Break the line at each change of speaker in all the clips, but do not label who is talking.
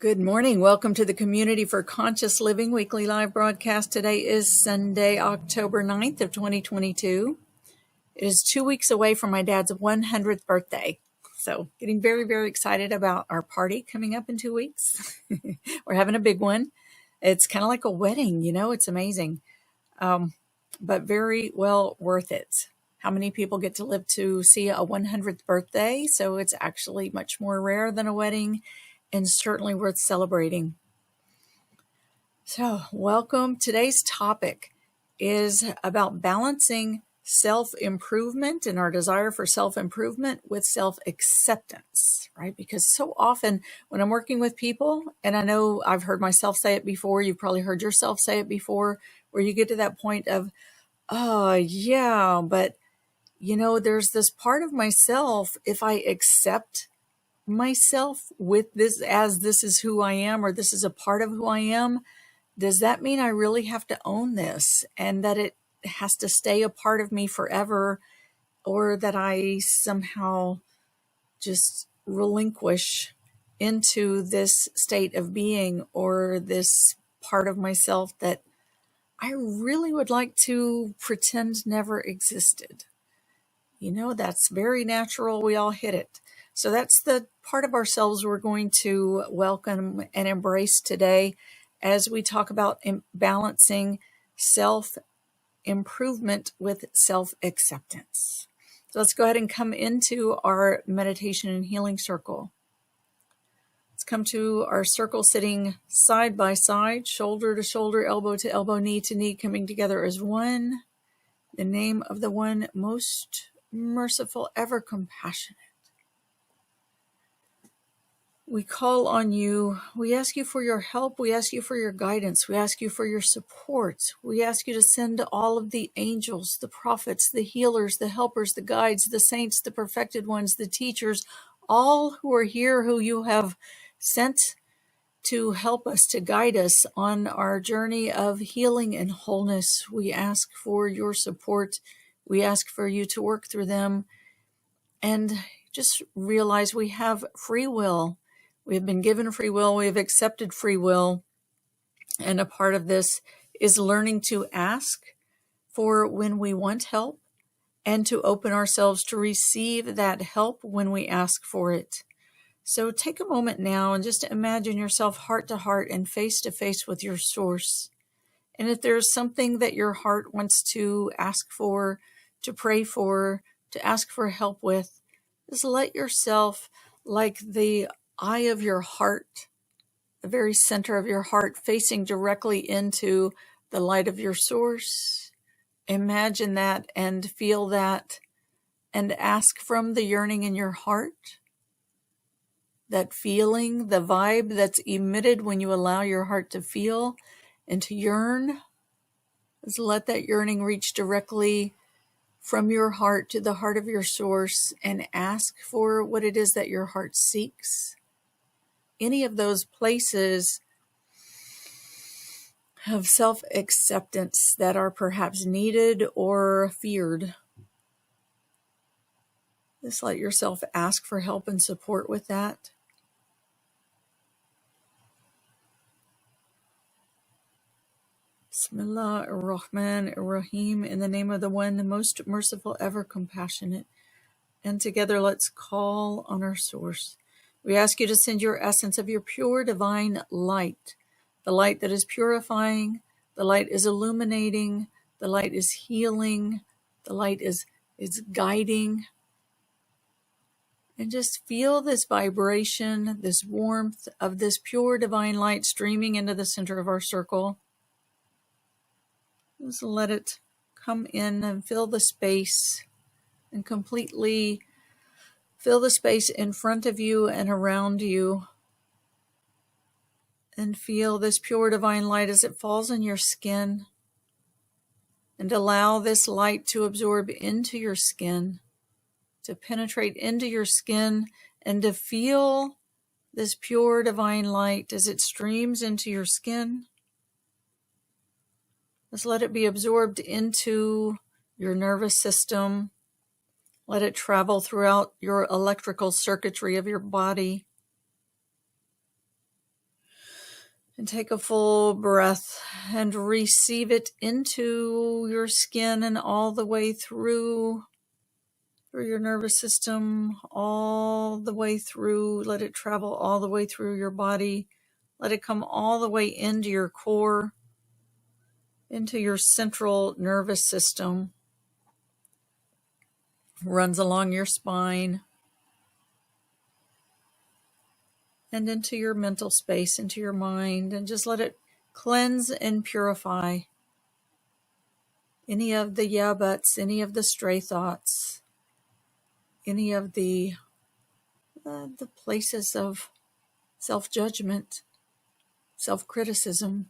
Good morning. Welcome to the Community for Conscious Living weekly live broadcast. Today is Sunday, October 9th of 2022. It is 2 weeks away from my dad's 100th birthday. So getting very, very excited about our party coming up in 2 weeks. We're having a big one. It's kind of like a wedding, it's amazing. But very well worth it. How many people get to live to see a 100th birthday? So it's actually much more rare than a wedding, and certainly worth celebrating. So, welcome. Today's topic is about balancing self-improvement and our desire for self-improvement with self-acceptance, right? Because so often when I'm working with people, and I know I've heard myself say it before, you've probably heard yourself say it before, where you get to that point of, oh, yeah, but there's this part of myself, if I accept myself with this as this is who I am, or this is a part of who I am, does that mean I really have to own this and that it has to stay a part of me forever, or that I somehow just relinquish into this state of being or this part of myself that I really would like to pretend never existed? That's very natural. We all hit it. So that's the part of ourselves we're going to welcome and embrace today as we talk about balancing self-improvement with self-acceptance. So let's go ahead and come into our meditation and healing circle. Let's come to our circle sitting side by side, shoulder to shoulder, elbow to elbow, knee to knee, coming together as one. The name of the one most merciful, ever compassionate. We call on you. We ask you for your help. We ask you for your guidance. We ask you for your support. We ask you to send all of the angels, the prophets, the healers, the helpers, the guides, the saints, the perfected ones, the teachers, all who are here, who you have sent to help us, to guide us on our journey of healing and wholeness. We ask for your support. We ask for you to work through them, and just realize we have free will. We have been given free will. We have accepted free will. And a part of this is learning to ask for when we want help and to open ourselves to receive that help when we ask for it. So take a moment now and just imagine yourself heart to heart and face to face with your source. And if there's something that your heart wants to ask for, to pray for, to ask for help with, just let yourself, like the eye of your heart, the very center of your heart, facing directly into the light of your source. Imagine that and feel that and ask from the yearning in your heart, that feeling, the vibe that's emitted when you allow your heart to feel and to yearn. Just let that yearning reach directly from your heart to the heart of your source and ask for what it is that your heart seeks. Any of those places of self-acceptance that are perhaps needed or feared. Just let yourself ask for help and support with that. Bismillah ar-Rahman ar-Rahim, in the name of the one, the most merciful, ever compassionate. And together let's call on our source. We ask you to send your essence of your pure divine light, the light that is purifying, the light is illuminating, the light is healing, the light is guiding. And just feel this vibration, this warmth of this pure divine light streaming into the center of our circle. Just let it come in and fill the space and completely fill the space in front of you and around you. And feel this pure divine light as it falls on your skin. And allow this light to absorb into your skin, to penetrate into your skin, and to feel this pure divine light as it streams into your skin. Just let it be absorbed into your nervous system. Let it travel throughout your electrical circuitry of your body. And take a full breath and receive it into your skin and all the way through your nervous system, all the way through. Let it travel all the way through your body. Let it come all the way into your core, into your central nervous system. Runs along your spine and into your mental space, into your mind, and just let it cleanse and purify any of the yeah buts, any of the stray thoughts, any of the places of self-judgment, self-criticism.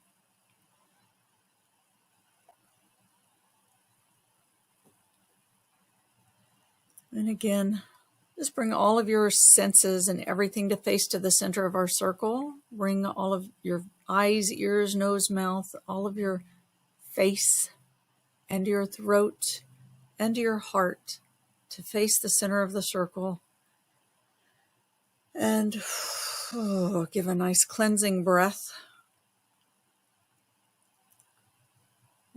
And again, just bring all of your senses and everything to face to the center of our circle. Bring all of your eyes, ears, nose, mouth, all of your face and your throat and your heart to face the center of the circle. And give a nice cleansing breath.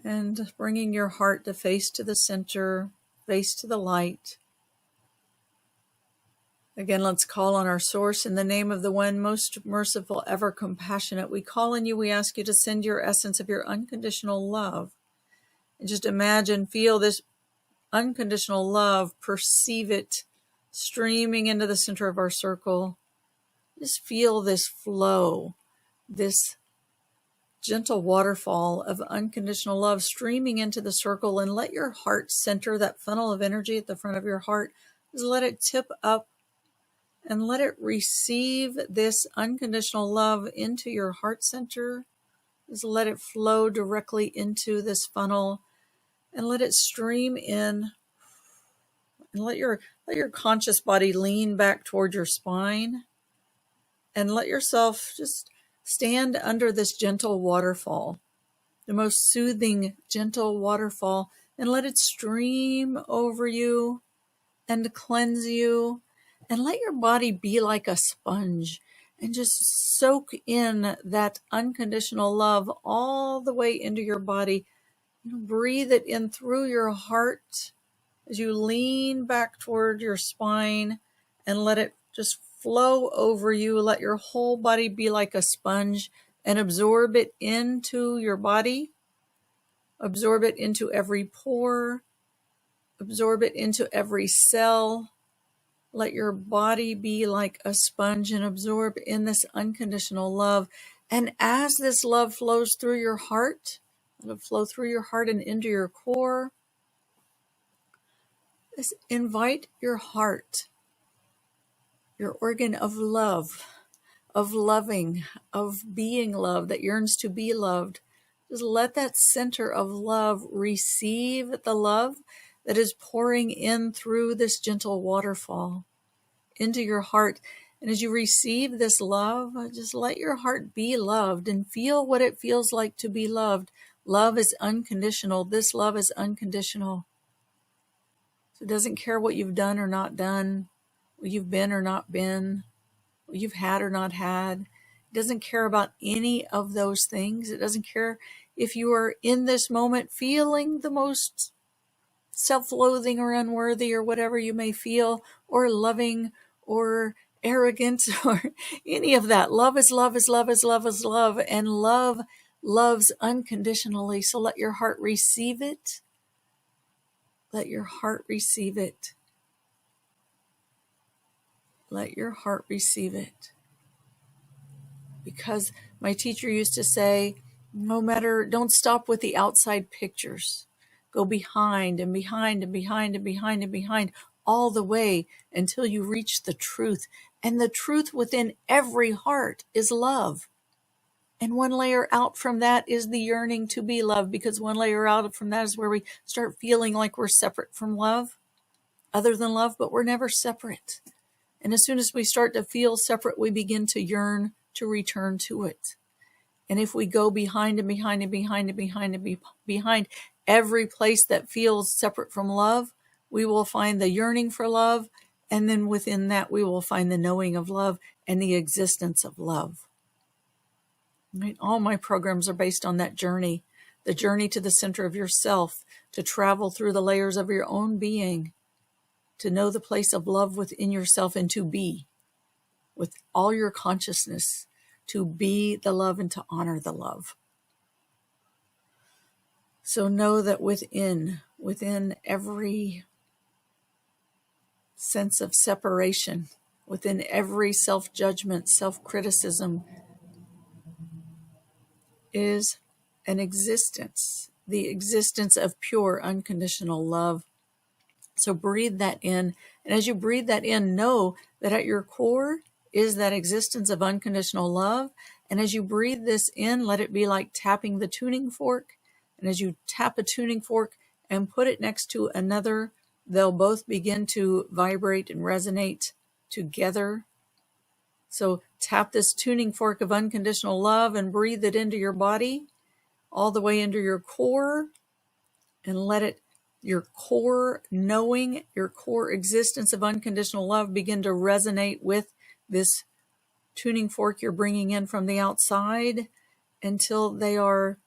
And bringing your heart to face to the center, face to the light. Again, let's call on our source in the name of the one most merciful, ever compassionate. We call on you, we ask you to send your essence of your unconditional love. And just imagine, feel this unconditional love, perceive it streaming into the center of our circle. Just feel this flow, this gentle waterfall of unconditional love streaming into the circle, and let your heart center, that funnel of energy at the front of your heart. Just let it tip up and let it receive this unconditional love into your heart center. Just let it flow directly into this funnel and let it stream in. And let your conscious body lean back toward your spine. And let yourself just stand under this gentle waterfall, the most soothing, gentle waterfall, and let it stream over you and cleanse you. And let your body be like a sponge and just soak in that unconditional love all the way into your body. Breathe it in through your heart as you lean back toward your spine and let it just flow over you. Let your whole body be like a sponge and absorb it into your body. Absorb it into every pore. Absorb it into every cell. Let your body be like a sponge and absorb in this unconditional love. And as this love flows through your heart, it'll flow through your heart and into your core. Just invite your heart, your organ of love, of loving, of being loved, that yearns to be loved. Just let that center of love receive the love that is pouring in through this gentle waterfall into your heart. And as you receive this love, just let your heart be loved and feel what it feels like to be loved. Love is unconditional. This love is unconditional. So it doesn't care what you've done or not done, what you've been or not been, what you've had or not had. It doesn't care about any of those things. It doesn't care if you are in this moment feeling the most self-loathing or unworthy or whatever you may feel, or loving or arrogant or any of that. Love is love is love is love is love, and love loves unconditionally. So let your heart receive it. Let your heart receive it. Let your heart receive it. Because my teacher used to say, don't stop with the outside pictures. Go behind and behind and behind and behind and behind all the way until you reach the truth. And the truth within every heart is love. And one layer out from that is the yearning to be loved, because one layer out from that is where we start feeling like we're separate from love, other than love, but we're never separate. And as soon as we start to feel separate, we begin to yearn to return to it. And if we go behind and behind and behind and behind and behind every place that feels separate from love, we will find the yearning for love. And then within that, we will find the knowing of love and the existence of love. Right? All my programs are based on that journey, the journey to the center of yourself, to travel through the layers of your own being, to know the place of love within yourself, and to be with all your consciousness, to be the love and to honor the love. So know that within every sense of separation, within every self-judgment, self-criticism, is an existence, the existence of pure unconditional love. So breathe that in. And as you breathe that in, know that at your core is that existence of unconditional love. And as you breathe this in, let it be like tapping the tuning fork. And as you tap a tuning fork and put it next to another, they'll both begin to vibrate and resonate together. So tap this tuning fork of unconditional love and breathe it into your body, all the way into your core, and let it, your core knowing, your core existence of unconditional love begin to resonate with this tuning fork you're bringing in from the outside until they are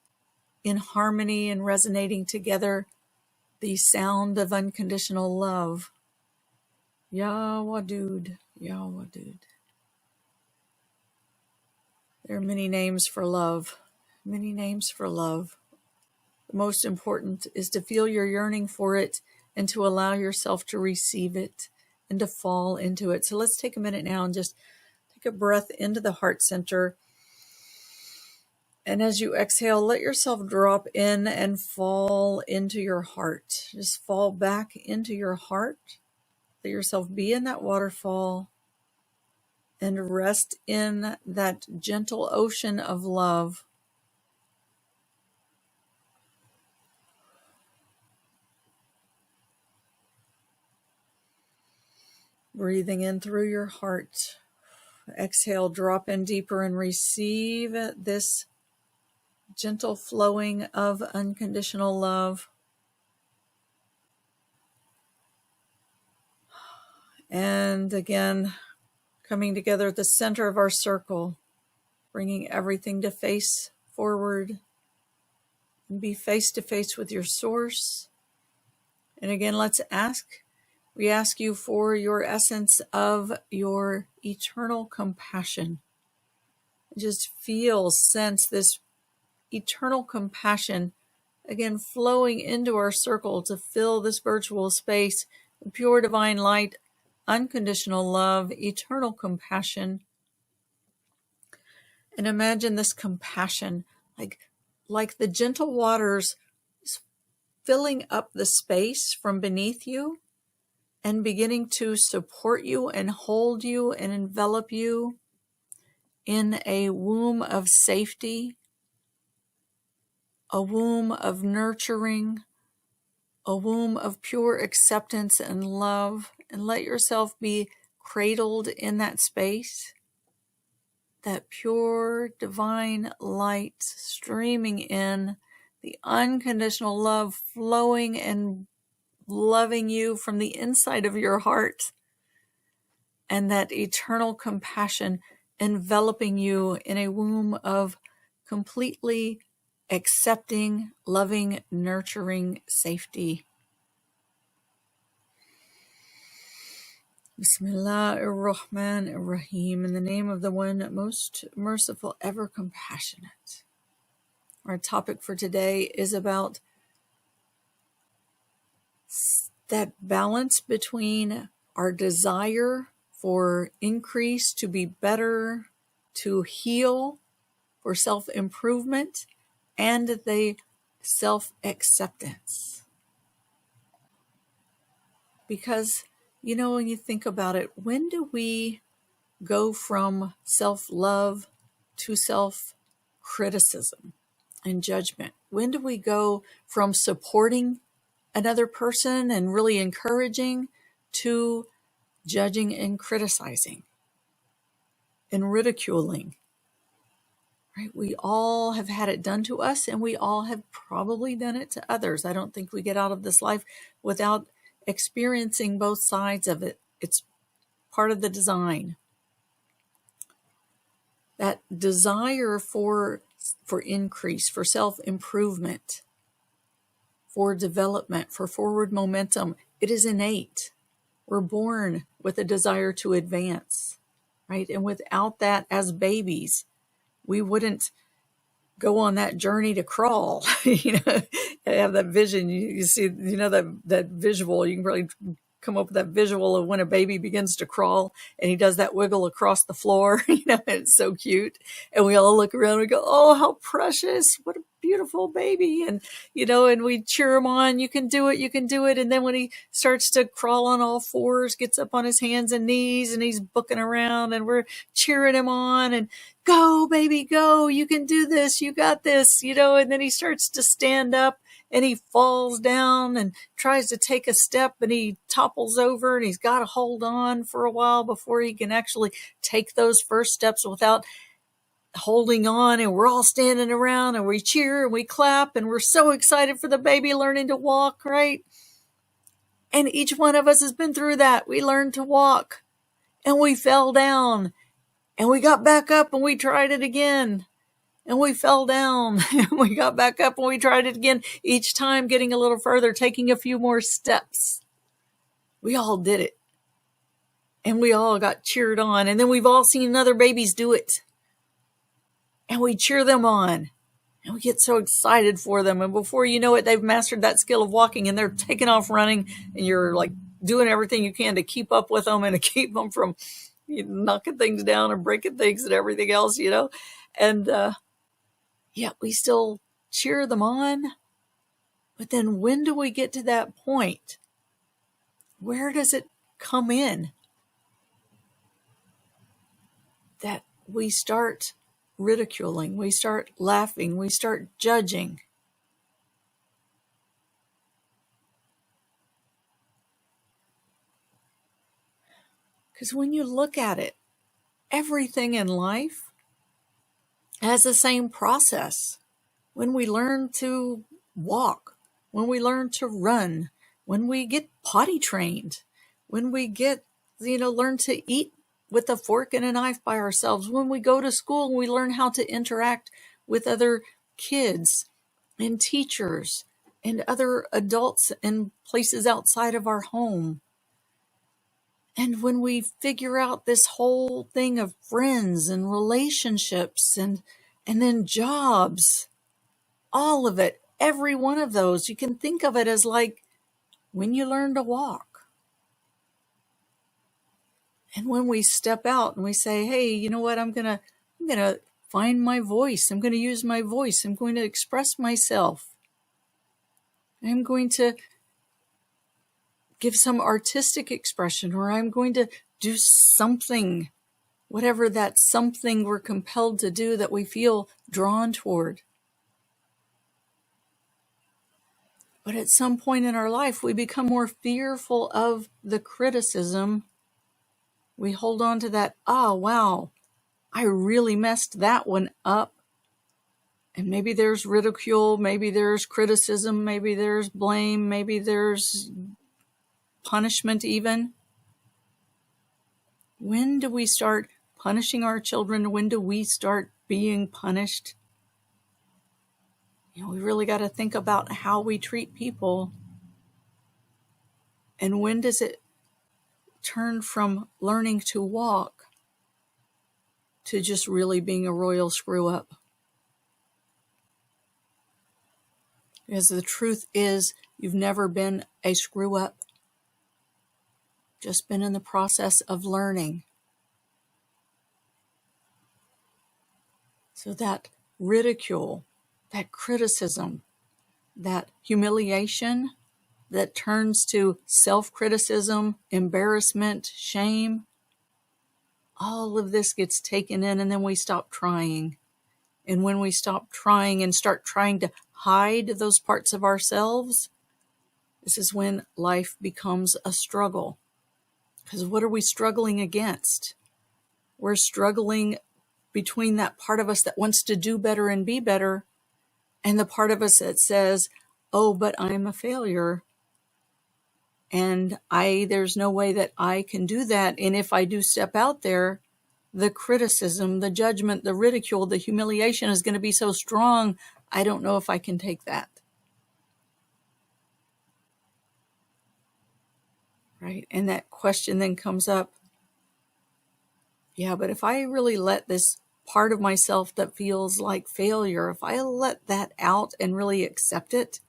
in harmony and resonating together, the sound of unconditional love. Yawadud, Yawadud. There are many names for love, many names for love. The most important is to feel your yearning for it and to allow yourself to receive it and to fall into it. So let's take a minute now and just take a breath into the heart center. And as you exhale, let yourself drop in and fall into your heart. Just fall back into your heart. Let yourself be in that waterfall and rest in that gentle ocean of love. Breathing in through your heart. Exhale, drop in deeper and receive this gentle flowing of unconditional love. And again, coming together at the center of our circle, bringing everything to face forward and be face to face with your source. And again, we ask you for your essence of your eternal compassion. Just feel, sense this eternal compassion, again, flowing into our circle to fill this virtual space with pure divine light, unconditional love, eternal compassion. And imagine this compassion like the gentle waters filling up the space from beneath you and beginning to support you and hold you and envelop you in a womb of safety, a womb of nurturing, a womb of pure acceptance and love. And let yourself be cradled in that space, that pure divine light streaming in, the unconditional love flowing and loving you from the inside of your heart, and that eternal compassion enveloping you in a womb of completely accepting, loving, nurturing safety. Bismillah ar-Rahman ar-Rahim, in the name of the one most merciful, ever compassionate. Our topic for today is about that balance between our desire for increase, to be better, to heal, for self-improvement, and the self-acceptance. Because, when you think about it, when do we go from self-love to self-criticism and judgment? When do we go from supporting another person and really encouraging to judging and criticizing and ridiculing? Right? We all have had it done to us, and we all have probably done it to others. I don't think we get out of this life without experiencing both sides of it. It's part of the design. that desire for increase, for self-improvement, for development, for forward momentum. It is innate. We're born with a desire to advance, right? And without that, as babies, we wouldn't go on that journey to crawl. I have that vision. You see, that visual. You can really come up with that visual of when a baby begins to crawl and he does that wiggle across the floor. It's so cute. And we all look around and go, oh, how precious. What a beautiful baby. And we cheer him on. You can do it. You can do it. And then when he starts to crawl on all fours, gets up on his hands and knees and he's booking around and we're cheering him on and go, baby, go. You can do this. You got this, and then he starts to stand up and he falls down and tries to take a step and he topples over and he's got to hold on for a while before he can actually take those first steps without holding on. And we're all standing around and we cheer and we clap and we're so excited for the baby learning to walk, right? And each one of us has been through that. We learned to walk and we fell down and we got back up and we tried it again. And we fell down and we got back up and we tried it again, each time getting a little further, taking a few more steps. We all did it. And we all got cheered on. And then we've all seen other babies do it. And we cheer them on. And we get so excited for them. And before you know it, they've mastered that skill of walking and they're taking off running. And you're like doing everything you can to keep up with them and to keep them from knocking things down and breaking things and everything else, And, yet we still cheer them on. But then when do we get to that point? Where does it come in? That we start ridiculing, we start laughing, we start judging. Because when you look at it, everything in life has the same process. When we learn to walk, when we learn to run, when we get potty trained, when we learn to eat with a fork and a knife by ourselves, when we go to school and we learn how to interact with other kids and teachers and other adults in places outside of our home. And when we figure out this whole thing of friends and relationships and then jobs, all of it, every one of those, you can think of it as like when you learn to walk. And when we step out and we say, hey, you know what, I'm gonna find my voice. I'm gonna use my voice. I'm going to express myself. I'm going to give some artistic expression, or I'm going to do something, whatever that something we're compelled to do that we feel drawn toward. But at some point in our life, we become more fearful of the criticism. We hold on to that, wow, I really messed that one up. And maybe there's ridicule, maybe there's criticism, maybe there's blame, maybe there's punishment even. When do we start punishing our children? When do we start being punished? We really got to think about how we treat people. And when does it turn from learning to walk to just really being a royal screw up? Because the truth is, you've never been a screw up. Just been in the process of learning. So that ridicule, that criticism, that humiliation that turns to self-criticism, embarrassment, shame, all of this gets taken in, and then we stop trying. And when we stop trying and start trying to hide those parts of ourselves, this is when life becomes a struggle. Because what are we struggling against? We're struggling between that part of us that wants to do better and be better, and the part of us that says, oh, but I'm a failure. And there's no way that I can do that. And if I do step out there, the criticism, the judgment, the ridicule, the humiliation is going to be so strong. I don't know if I can take that. Right? And that question then comes up. Yeah, but if I really let this part of myself that feels like failure, if I let that out and really accept it,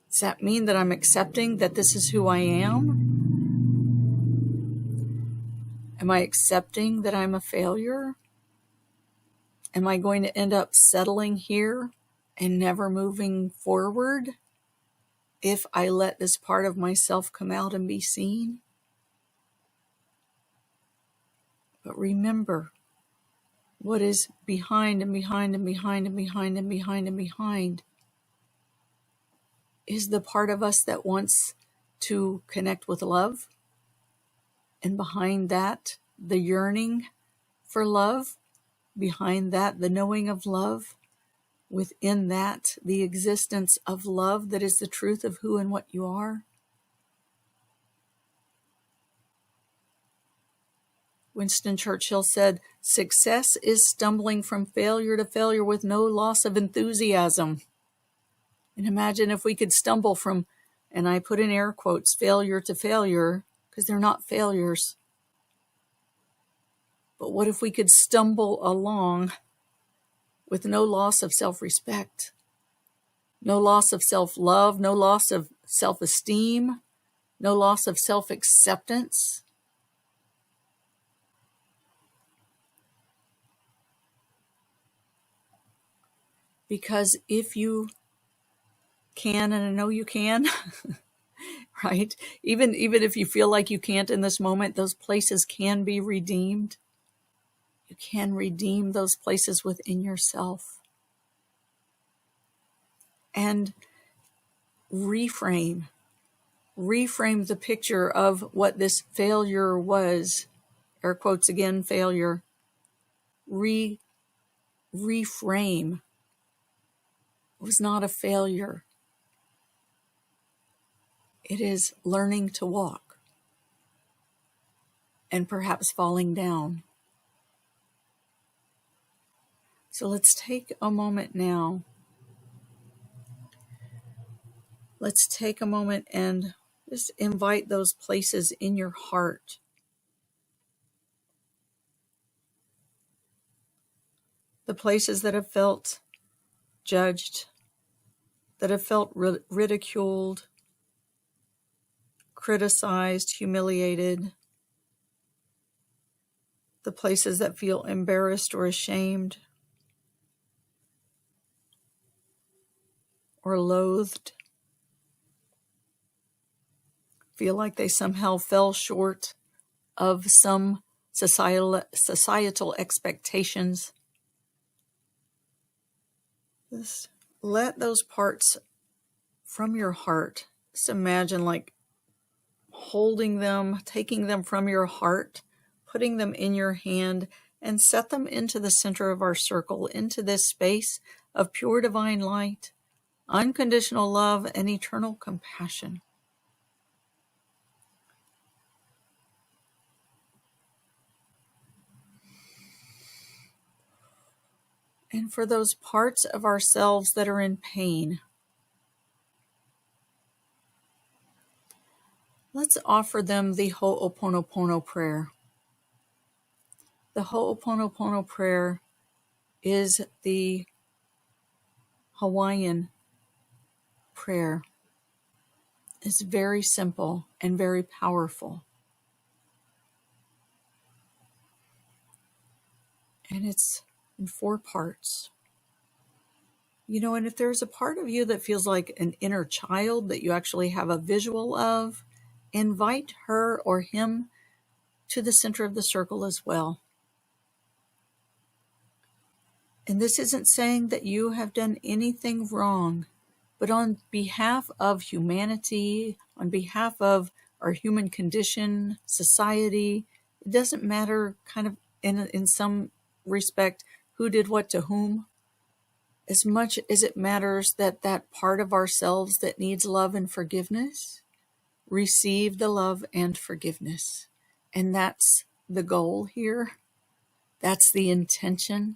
does that mean that I'm accepting that this is who I am? Am I accepting that I'm a failure? Am I going to end up settling here and never moving forward if I let this part of myself come out and be seen? But remember, what is behind and behind and behind and behind and behind and behind is the part of us that wants to connect with love. And behind that, the yearning for love. Behind that, the knowing of love. Within that, the existence of love that is the truth of who and what you are. Winston Churchill said, "Success is stumbling from failure to failure with no loss of enthusiasm." And imagine if we could stumble from, and I put in air quotes, failure to failure, because they're not failures. But what if we could stumble along with no loss of self-respect, no loss of self-love, no loss of self-esteem, no loss of self-acceptance? Because if you can, and I know you can, right? Even if you feel like you can't in this moment, those places can be redeemed. You can redeem those places within yourself. And reframe the picture of what this failure was. Air quotes again, failure. Reframe. It was not a failure. It is learning to walk and perhaps falling down. So let's take a moment now. Let's take a moment and just invite those places in your heart. The places that have felt judged, that have felt ridiculed, criticized, humiliated. The places that feel embarrassed or ashamed or loathed. Feel like they somehow fell short of some societal expectations. Just let those parts from your heart, just imagine like holding them, taking them from your heart, putting them in your hand, and set them into the center of our circle, into this space of pure divine light, unconditional love, and eternal compassion. And for those parts of ourselves that are in pain, let's offer them the Ho'oponopono prayer. The Ho'oponopono prayer is the Hawaiian prayer. It's very simple and very powerful. And it's in 4 parts. You know, and if there's a part of you that feels like an inner child that you actually have a visual of, invite her or him to the center of the circle as well. And this isn't saying that you have done anything wrong, but on behalf of humanity, on behalf of our human condition, society, it doesn't matter kind of in some respect who did what to whom, as much as it matters that that part of ourselves that needs love and forgiveness receive the love and forgiveness. And that's the goal here. That's the intention.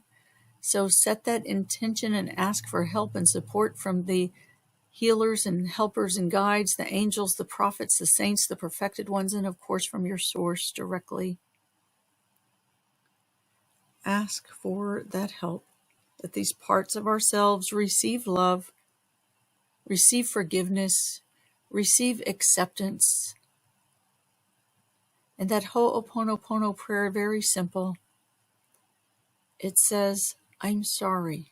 So set that intention and ask for help and support from the healers and helpers and guides, the angels, the prophets, the saints, the perfected ones, and of course from your source directly. Ask for that help, that these parts of ourselves receive love, receive forgiveness, receive acceptance. And that Ho'oponopono prayer, very simple. It says, I'm sorry.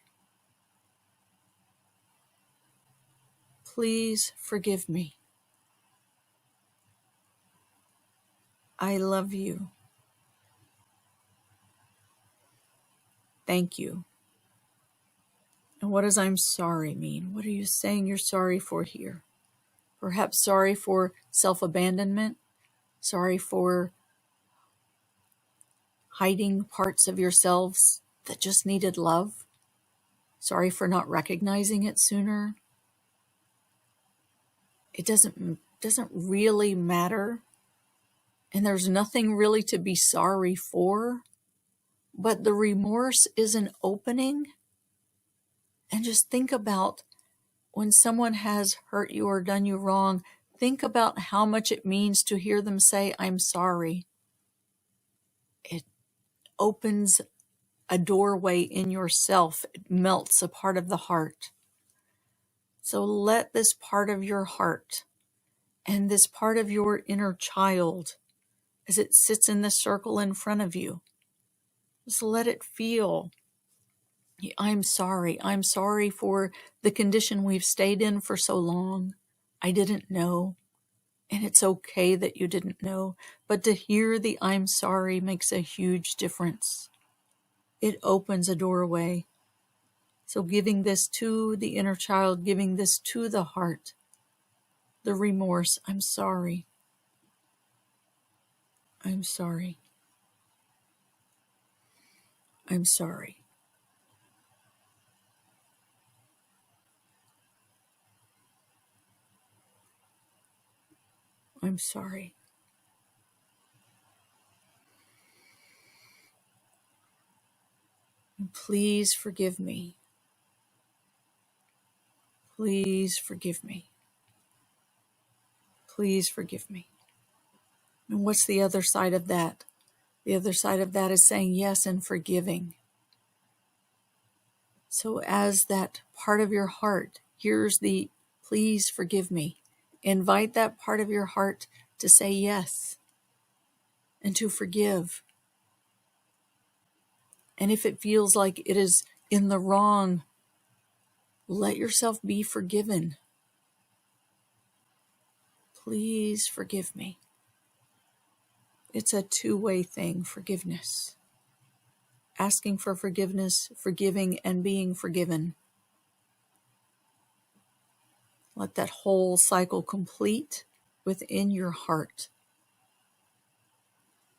Please forgive me. I love you. Thank you. And what does I'm sorry mean? What are you saying you're sorry for here? Perhaps sorry for self-abandonment, sorry for hiding parts of yourselves that just needed love, sorry for not recognizing it sooner. It doesn't really matter, and there's nothing really to be sorry for, but the remorse is an opening. And just think about when someone has hurt you or done you wrong, think about how much it means to hear them say, I'm sorry. It opens a doorway in yourself. It melts a part of the heart. So let this part of your heart and this part of your inner child, as it sits in the circle in front of you, just let it feel, I'm sorry. I'm sorry for the condition we've stayed in for so long. I didn't know. And it's okay that you didn't know. But to hear the I'm sorry makes a huge difference. It opens a doorway. So giving this to the inner child, giving this to the heart, the remorse, I'm sorry. I'm sorry. I'm sorry. I'm sorry. And please forgive me. Please forgive me. Please forgive me. And what's the other side of that? The other side of that is saying yes and forgiving. So as that part of your heart hears the please forgive me, invite that part of your heart to say yes and to forgive. And if it feels like it is in the wrong, let yourself be forgiven. Please forgive me. It's a two-way thing, forgiveness. Asking for forgiveness, forgiving, and being forgiven. Let that whole cycle complete within your heart.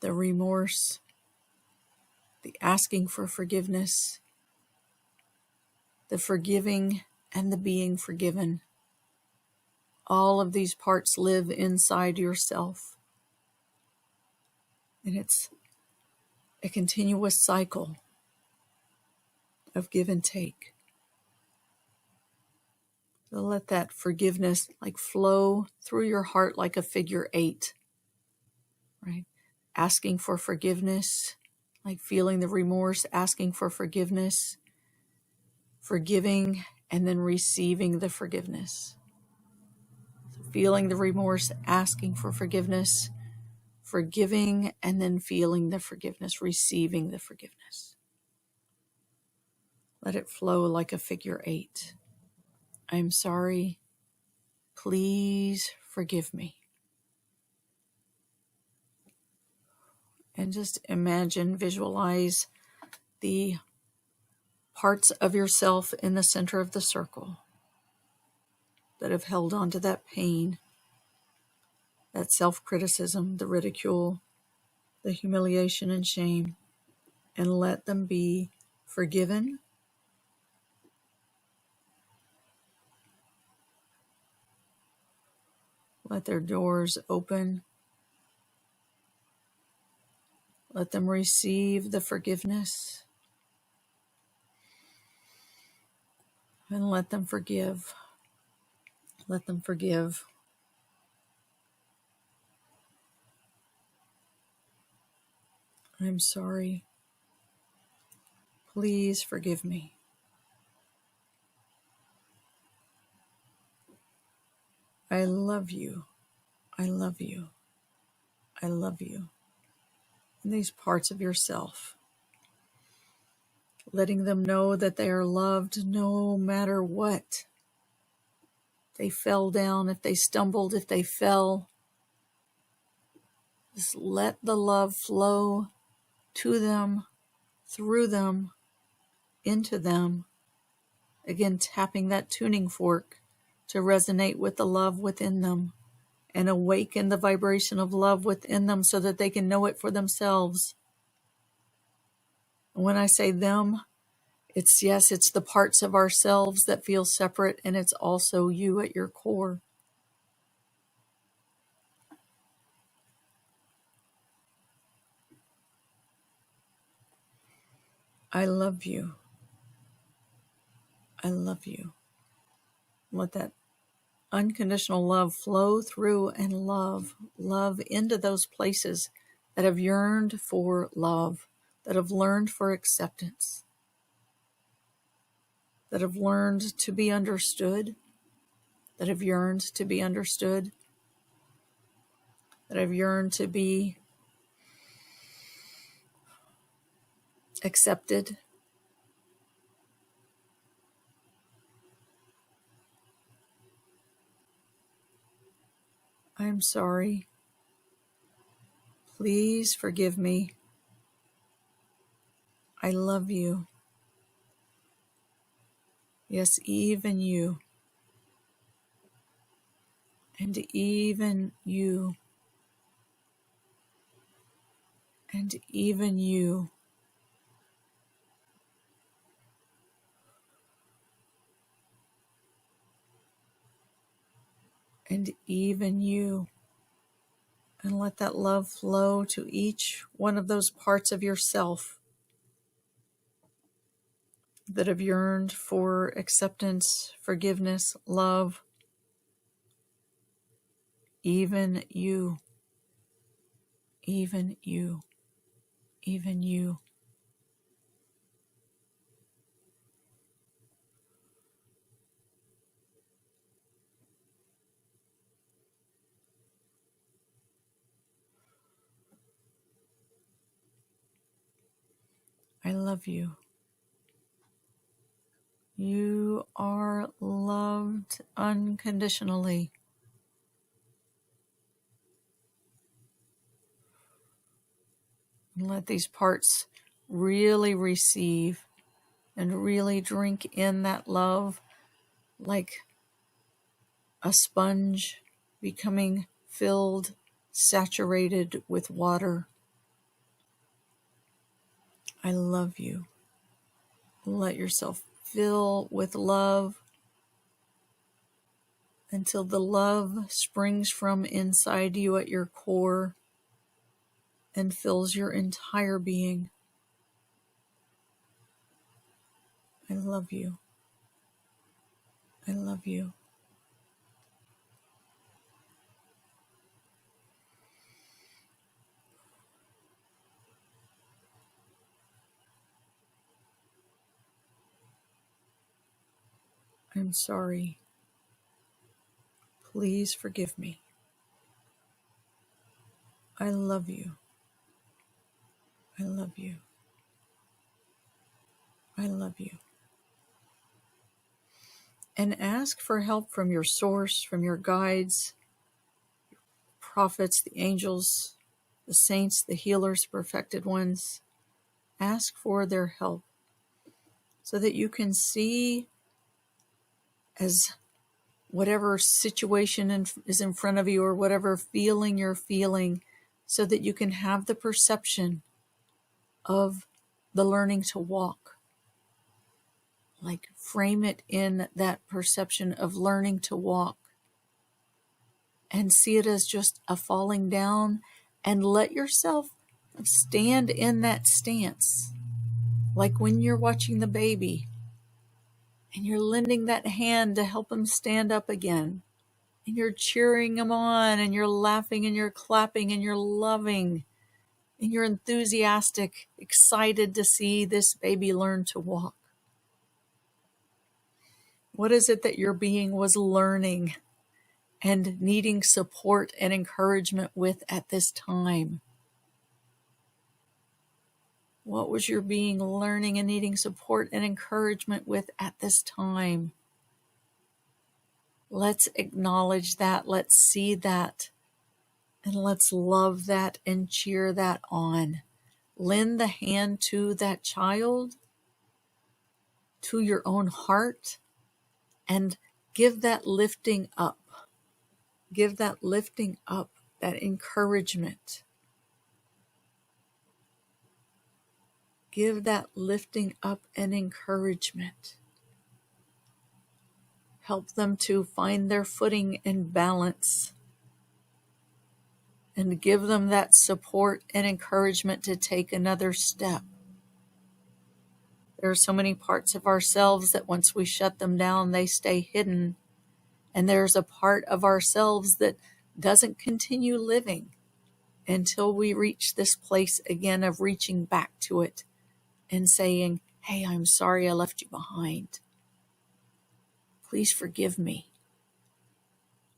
The remorse, the asking for forgiveness, the forgiving, and the being forgiven. All of these parts live inside yourself. And it's a continuous cycle of give and take. So let that forgiveness flow through your heart like a figure 8, right? Asking for forgiveness, like feeling the remorse, asking for forgiveness, forgiving, and then receiving the forgiveness. So feeling the remorse, asking for forgiveness, forgiving, and then feeling the forgiveness, receiving the forgiveness. Let it flow like a figure 8. I'm sorry. Please forgive me. And just imagine, visualize the parts of yourself in the center of the circle that have held on to that pain, that self-criticism, the ridicule, the humiliation and shame, and let them be forgiven. Let their doors open. Let them receive the forgiveness and let them forgive. Let them forgive. I'm sorry. Please forgive me. I love you. I love you. I love you. And these parts of yourself, letting them know that they are loved no matter what. They fell down, if they stumbled, if they fell. Just let the love flow to them, through them, into them. Again, tapping that tuning fork to resonate with the love within them and awaken the vibration of love within them so that they can know it for themselves. And when I say them, it's the parts of ourselves that feel separate, and it's also you at your core. I love you. I love you. Let that unconditional love flow through and love into those places that have yearned for love, that have learned for acceptance, that have learned to be understood, that have yearned to be understood, that have yearned to be accepted. I'm sorry. Please forgive me. I love you. Yes, even you. And even you. And even you. And even you. And let that love flow to each one of those parts of yourself that have yearned for acceptance, forgiveness, love. Even you. Even you. Even you. I love you. You are loved unconditionally. And let these parts really receive and really drink in that love like a sponge becoming filled, saturated with water. I love you. Let yourself fill with love until the love springs from inside you at your core and fills your entire being. I love you. I love you. I'm sorry. Please forgive me. I love you. I love you. I love you. And ask for help from your source, from your guides, prophets, the angels, the saints, the healers, perfected ones. Ask for their help so that you can see as whatever situation is in front of you or whatever feeling you're feeling, so that you can have the perception of the learning to walk. Like frame it in that perception of learning to walk and see it as just a falling down, and let yourself Stand in that stance, like when you're watching the baby and you're lending that hand to help him stand up again. And you're cheering him on, and you're laughing, and you're clapping, and you're loving, and you're enthusiastic, excited to see this baby learn to walk. What is it that your being was learning and needing support and encouragement with at this time? What was your being learning and needing support and encouragement with at this time? Let's acknowledge that. Let's see that. And let's love that and cheer that on. Lend the hand to that child, to your own heart, and give that lifting up. Give that lifting up, that encouragement. Give that lifting up and encouragement. Help them to find their footing and balance. And give them that support and encouragement to take another step. There are so many parts of ourselves that once we shut them down, they stay hidden. And there's a part of ourselves that doesn't continue living until we reach this place again of reaching back to it and saying, hey, I'm sorry I left you behind. Please forgive me.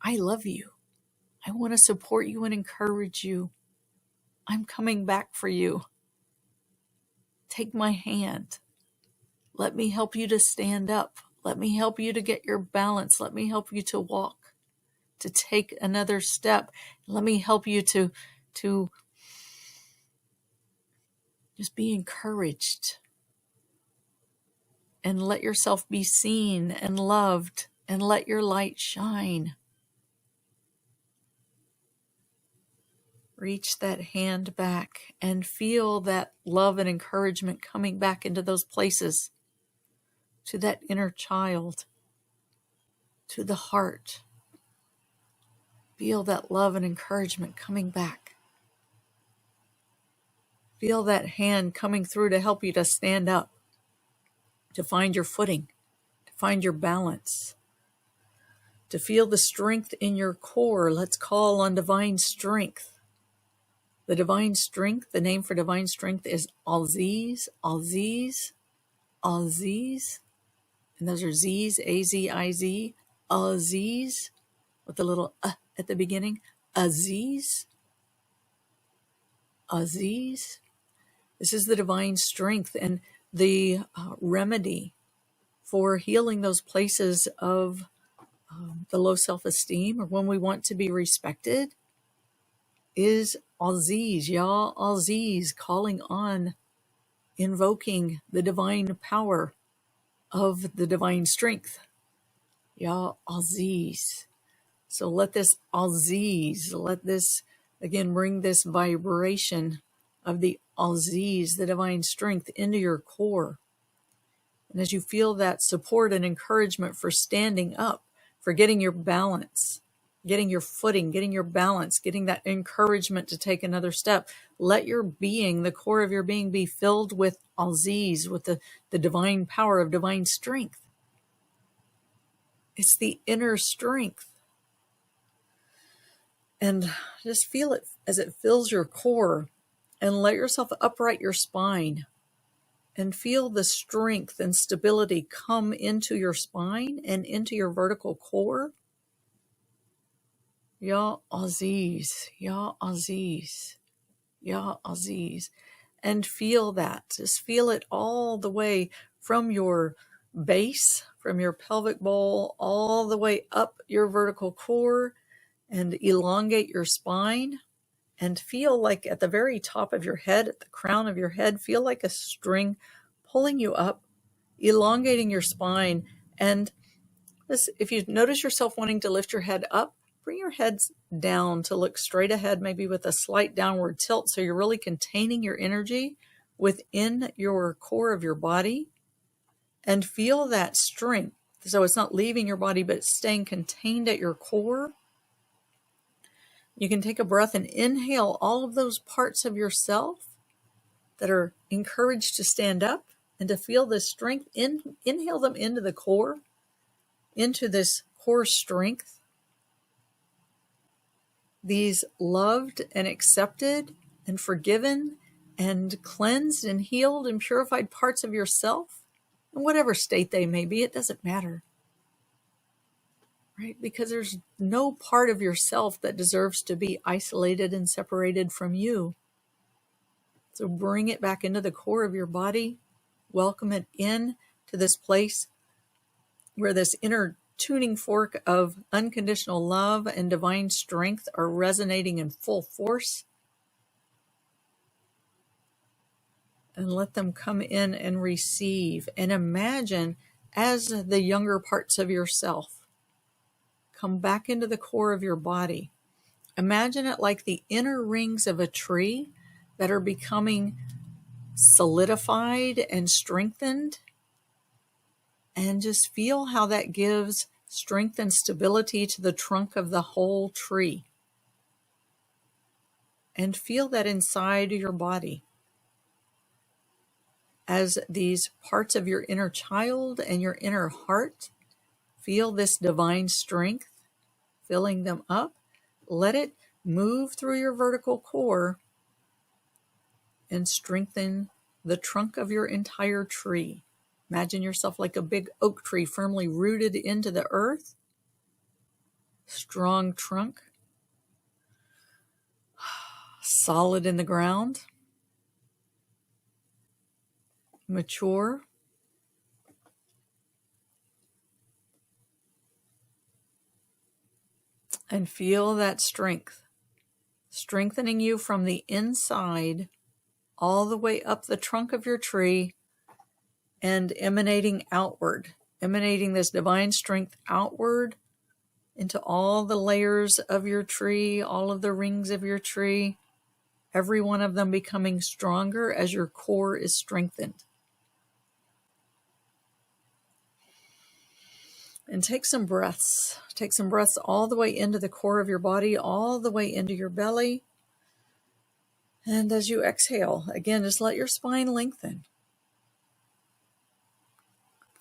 I love you. I want to support you and encourage you. I'm coming back for you. Take my hand. Let me help you to stand up. Let me help you to get your balance. Let me help you to walk, to take another step. Let me help you to just be encouraged. And let yourself be seen and loved, and let your light shine. Reach that hand back and feel that love and encouragement coming back into those places, to that inner child, to the heart. Feel that love and encouragement coming back. Feel that hand coming through to help you to stand up, to find your footing, to find your balance, to feel the strength in your core. Let's call on divine strength. The divine strength, the name for divine strength is Aziz, Aziz, Aziz. And those are Z's, A-Z-I-Z, Aziz, with a little at the beginning. Aziz, Aziz. This is the divine strength and the remedy for healing those places of the low self-esteem, or when we want to be respected, is Aziz, Ya Aziz, calling on, invoking the divine power of the divine strength, Ya Aziz. So let this Aziz, let this, again, bring this vibration of the Aziz, the divine strength, into your core. And as you feel that support and encouragement for standing up, for getting your balance, getting your footing, getting your balance, getting that encouragement to take another step, let your being, the core of your being, be filled with Aziz, with the divine power of divine strength. It's the inner strength. And just feel it as it fills your core, and let yourself upright your spine and feel the strength and stability come into your spine and into your vertical core. Ya Aziz, Ya Aziz, Ya Aziz. And feel that. Just feel it all the way from your base, from your pelvic bowl, all the way up your vertical core, and elongate your spine. And feel like at the very top of your head, at the crown of your head, feel like a string pulling you up, elongating your spine. And this, if you notice yourself wanting to lift your head up, bring your head down to look straight ahead, maybe with a slight downward tilt, so you're really containing your energy within your core of your body. And feel that strength. So it's not leaving your body, but it's staying contained at your core. You can take a breath and inhale all of those parts of yourself that are encouraged to stand up and to feel this strength. Inhale them into the core, into this core strength. These loved and accepted and forgiven and cleansed and healed and purified parts of yourself, in whatever state they may be, it doesn't matter. Right? Because there's no part of yourself that deserves to be isolated and separated from you. So bring it back into the core of your body. Welcome it in to this place where this inner tuning fork of unconditional love and divine strength are resonating in full force. And let them come in and receive. And imagine as the younger parts of yourself come back into the core of your body. Imagine it like the inner rings of a tree that are becoming solidified and strengthened. And just feel how that gives strength and stability to the trunk of the whole tree. And feel that inside your body. As these parts of your inner child and your inner heart feel this divine strength filling them up, let it move through your vertical core and strengthen the trunk of your entire tree. Imagine yourself like a big oak tree firmly rooted into the earth. Strong trunk, solid in the ground, mature. And feel that strength, strengthening you from the inside all the way up the trunk of your tree and emanating outward, emanating this divine strength outward into all the layers of your tree, all of the rings of your tree, every one of them becoming stronger as your core is strengthened. And take some breaths. Take some breaths all the way into the core of your body, all the way into your belly. And as you exhale, again, just let your spine lengthen.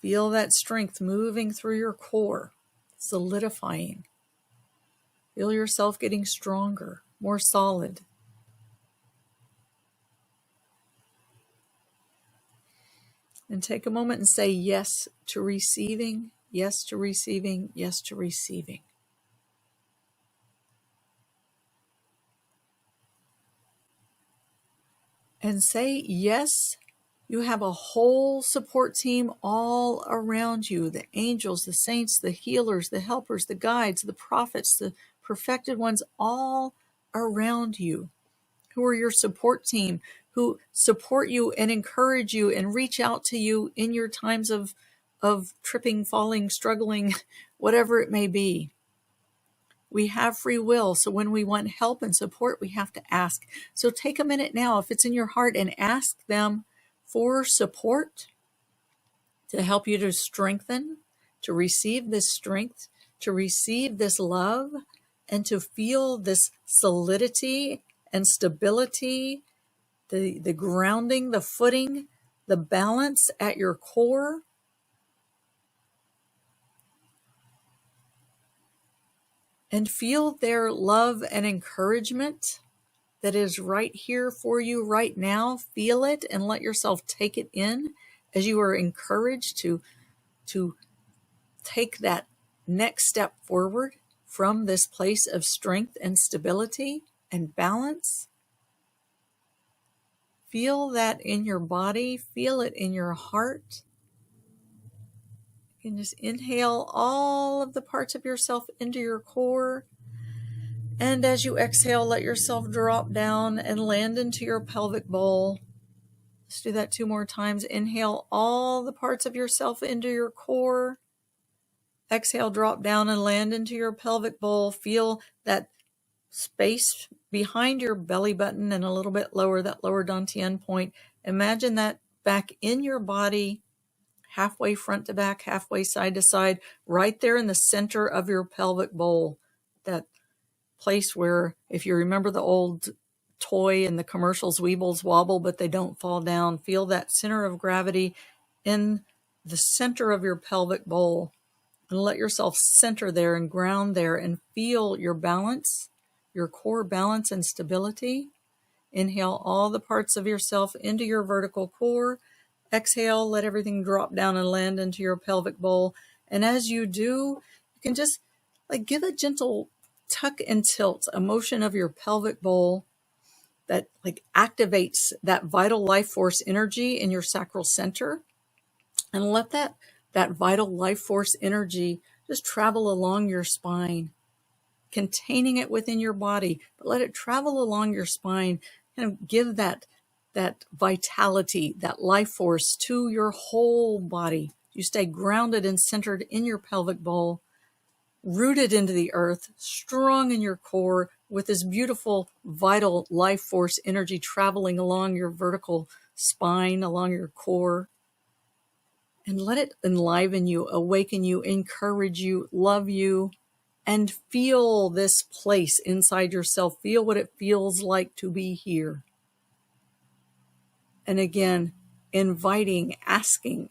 Feel that strength moving through your core, solidifying. Feel yourself getting stronger, more solid. And take a moment and say yes to receiving, yes to receiving, yes to receiving. And say yes. You have a whole support team all around you. The angels, the saints, the healers, the helpers, the guides, the prophets, the perfected ones, all around you, who are your support team, who support you and encourage you and reach out to you in your times of tripping, falling, struggling, whatever it may be. We have free will, so when we want help and support, we have to ask. So take a minute now, if it's in your heart, and ask them for support to help you to strengthen, to receive this strength, to receive this love, and to feel this solidity and stability, the grounding, the footing, the balance at your core. And feel their love and encouragement that is right here for you right now. Feel it and let yourself take it in as you are encouraged to take that next step forward from this place of strength and stability and balance. Feel that in your body. Feel it in your heart. You can just inhale all of the parts of yourself into your core. And as you exhale, let yourself drop down and land into your pelvic bowl. Let's do that 2 more times. Inhale all the parts of yourself into your core. Exhale, drop down and land into your pelvic bowl. Feel that space behind your belly button and a little bit lower, that lower dantian point. Imagine that back in your body, halfway front to back, halfway side to side, right there in the center of your pelvic bowl. That place where, if you remember the old toy in the commercials, Weebles wobble, but they don't fall down. Feel that center of gravity in the center of your pelvic bowl, and let yourself center there and ground there and feel your balance, your core balance and stability. Inhale all the parts of yourself into your vertical core. Exhale, let everything drop down and land into your pelvic bowl. And as you do, you can just like give a gentle tuck and tilt, a motion of your pelvic bowl that like activates that vital life force energy in your sacral center. And let that vital life force energy just travel along your spine, containing it within your body, but let it travel along your spine and give that vitality, that life force to your whole body. You stay grounded and centered in your pelvic bowl, rooted into the earth, strong in your core, with this beautiful, vital life force energy traveling along your vertical spine, along your core. And let it enliven you, awaken you, encourage you, love you, and feel this place inside yourself. Feel what it feels like to be here. And again, inviting, asking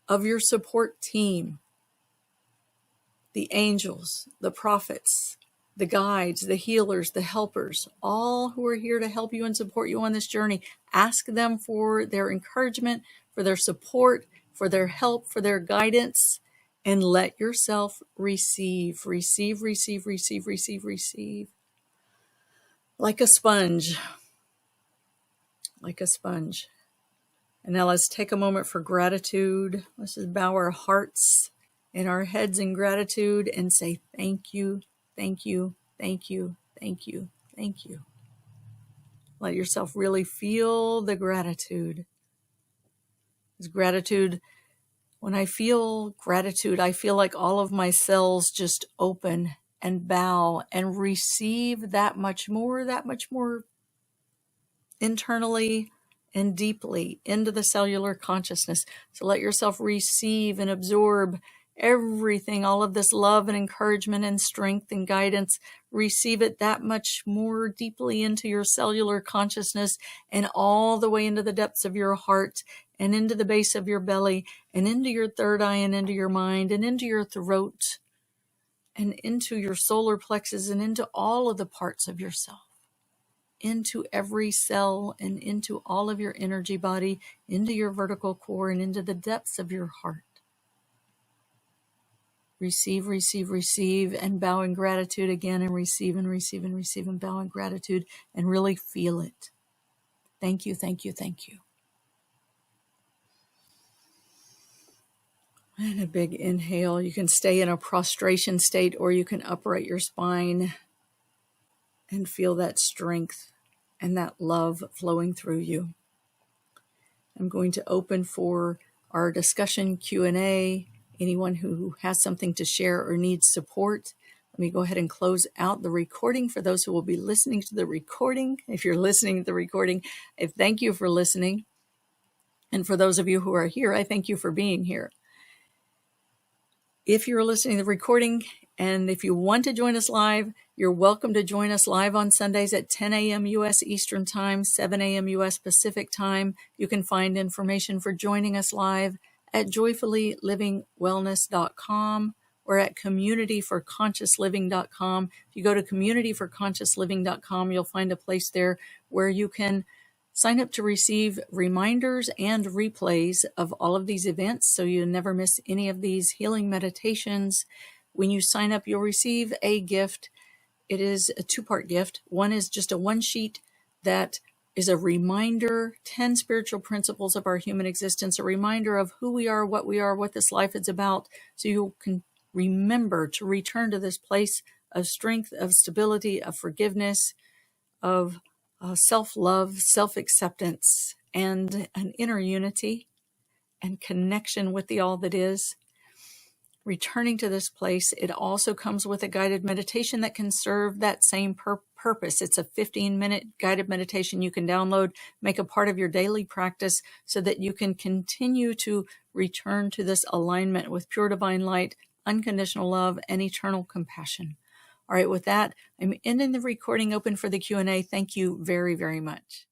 of your support team, the angels, the prophets, the guides, the healers, the helpers, all who are here to help you and support you on this journey. Ask them for their encouragement, for their support, for their help, for their guidance, and let yourself receive, receive, receive, receive, receive, receive. Like a sponge. Like a sponge. And now let's take a moment for gratitude. Let's just bow our hearts and our heads in gratitude and say thank you, thank you, thank you, thank you, thank you. Let yourself really feel the gratitude. It's gratitude. When I feel gratitude, I feel like all of my cells just open and bow and receive that much more internally and deeply into the cellular consciousness. So let yourself receive and absorb everything, all of this love and encouragement and strength and guidance. Receive it that much more deeply into your cellular consciousness and all the way into the depths of your heart and into the base of your belly and into your third eye and into your mind and into your throat and into your solar plexus and into all of the parts of yourself, into every cell and into all of your energy body, into your vertical core and into the depths of your heart. Receive, receive, receive, and bow in gratitude again, and receive and receive and receive and bow in gratitude and really feel it. Thank you, thank you, thank you. And a big inhale. You can stay in a prostration state or you can upright your spine and feel that strength and that love flowing through you. I'm going to open for our discussion Q&A. Anyone who has something to share or needs support, let me go ahead and close out the recording. For those who will be listening to the recording, if you're listening to the recording, I thank you for listening. And for those of you who are here, I thank you for being here. If you're listening to the recording and if you want to join us live, you're welcome to join us live on Sundays at 10 a.m. U.S. Eastern Time, 7 a.m. U.S. Pacific Time. You can find information for joining us live at joyfullylivingwellness.com or at communityforconsciousliving.com. If you go to communityforconsciousliving.com, you'll find a place there where you can sign up to receive reminders and replays of all of these events so you never miss any of these healing meditations. When you sign up, you'll receive a gift. It is a two-part gift. One is just a one sheet that is a reminder, 10 spiritual principles of our human existence, a reminder of who we are, what this life is about, so you can remember to return to this place of strength, of stability, of forgiveness, of self-love, self-acceptance, and an inner unity and connection with the all that is. Returning to this place, it also comes with a guided meditation that can serve that same purpose. It's a 15-minute guided meditation you can download, make a part of your daily practice so that you can continue to return to this alignment with pure divine light, unconditional love, and eternal compassion. All right, with that, I'm ending the recording, open for the Q&A. Thank you very, very much.